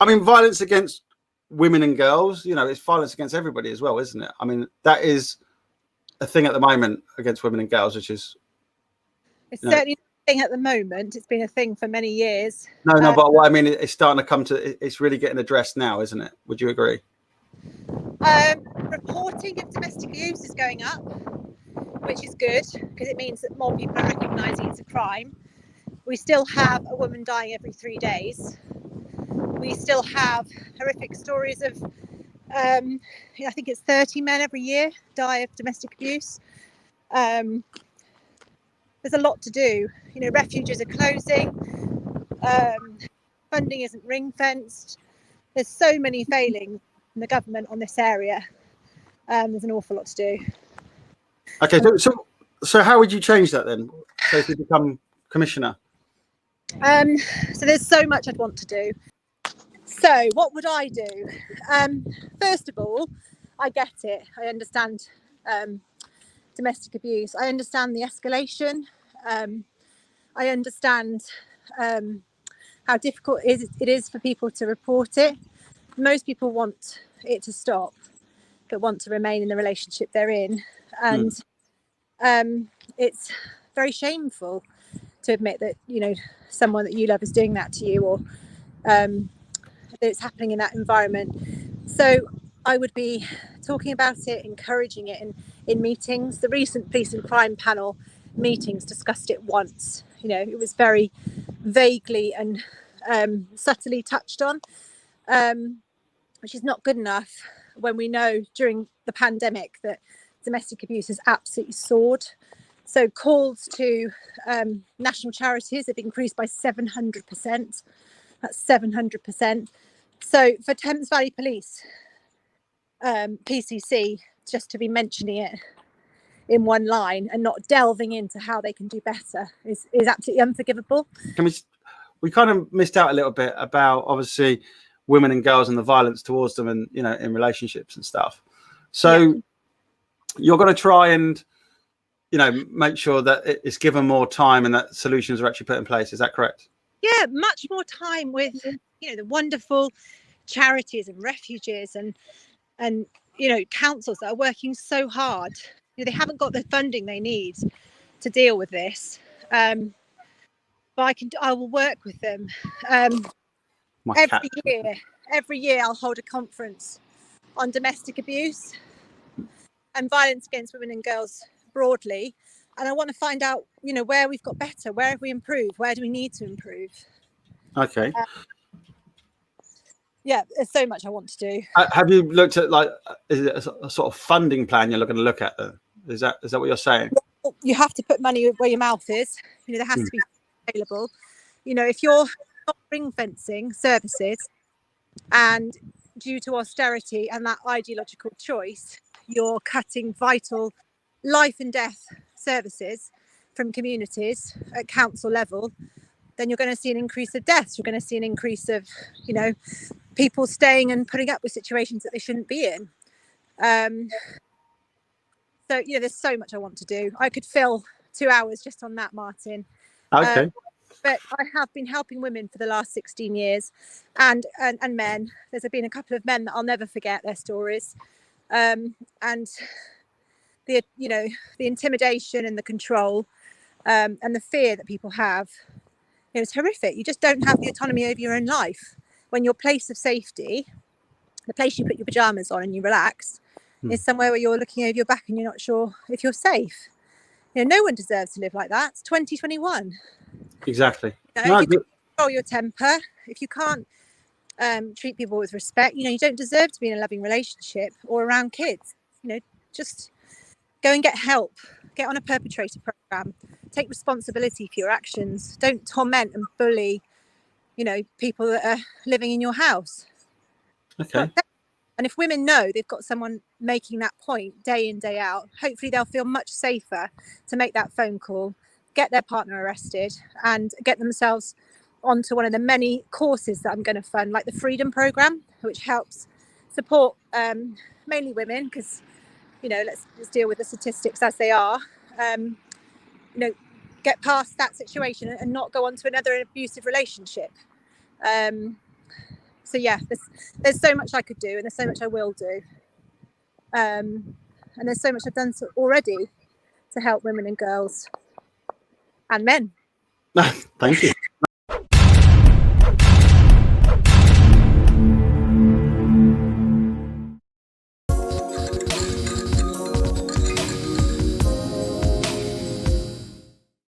I mean, violence against women and girls, you know, it's violence against everybody as well, isn't it? I mean, that is a thing at the moment against women and girls, which is... It's certainly not a thing at the moment. It's been a thing for many years. No, but what I mean, it's starting to come to... It's really getting addressed now, isn't it? Would you agree? Reporting of domestic abuse is going up, which is good, because it means that more people are recognising it's a crime. We still have a woman dying every 3 days. We still have horrific stories of, I think it's 30 men every year die of domestic abuse. There's a lot to do. You know, refuges are closing. Funding isn't ring fenced. There's so many failings in the government on this area. There's an awful lot to do. Okay, so how would you change that then? So if you become commissioner? So there's so much I'd want to do. So what would I do? First of all, I get it. I understand domestic abuse. I understand the escalation. I understand how difficult it is for people to report it. Most people want it to stop, but want to remain in the relationship they're in. And it's very shameful to admit that, you know, someone that you love is doing that to you, or that it's happening in that environment. So I would be talking about it, encouraging it in meetings. The recent police and crime panel meetings discussed it once. You know, it was very vaguely and subtly touched on, which is not good enough when we know during the pandemic that domestic abuse has absolutely soared. So calls to national charities have increased by 700%. That's 700%. So for Thames Valley Police, PCC, just to be mentioning it in one line and not delving into how they can do better is absolutely unforgivable. We kind of missed out a little bit about, obviously, women and girls and the violence towards them, and, you know, in relationships and stuff. So you're going to try and, you know, make sure that it's given more time and that solutions are actually put in place. Is that correct? Yeah, much more time with, you know, the wonderful charities and refuges and you know, councils that are working so hard. You know, they haven't got the funding they need to deal with this. But I will work with them. Every year I'll hold a conference on domestic abuse and violence against women and girls broadly. And I want to find out, you know, where we've got better, where have we improved, where do we need to improve? Okay. Yeah, there's so much I want to do. Have you looked at, like, is it a sort of funding plan you're going to look at then? Is that what you're saying? Well, you have to put money where your mouth is. You know, there has to be available. You know, if you're not ring fencing services, and due to austerity and that ideological choice, you're cutting vital life and death services from communities at council level, then you're going to see an increase of deaths. You're going to see an increase of, you know, people staying and putting up with situations that they shouldn't be in. So, you know, there's so much I want to do. I could fill 2 hours just on that, Martin. Okay. But I have been helping women for the last 16 years and men. There's been a couple of men that I'll never forget their stories. And the, you know, the intimidation and the control and the fear that people have, you know, it's horrific. You just don't have the autonomy over your own life. When your place of safety, the place you put your pajamas on and you relax, is somewhere where you're looking over your back and you're not sure if you're safe. You know, no one deserves to live like that. It's 2021. Exactly. You know, if you can't control your temper, if you can't treat people with respect, you know, you don't deserve to be in a loving relationship or around kids. You know, just go and get help. Get on a perpetrator program. Take responsibility for your actions. Don't torment and bully, you know, people that are living in your house. Okay. And if women know they've got someone making that point day in, day out, hopefully they'll feel much safer to make that phone call, get their partner arrested and get themselves onto one of the many courses that I'm going to fund, like the Freedom Programme, which helps support mainly women, because, you know, let's deal with the statistics as they are, you know, get past that situation and not go on to another abusive relationship. So yeah, there's so much I could do, and there's so much I will do, and there's so much I've done already to help women and girls and men. Thank you.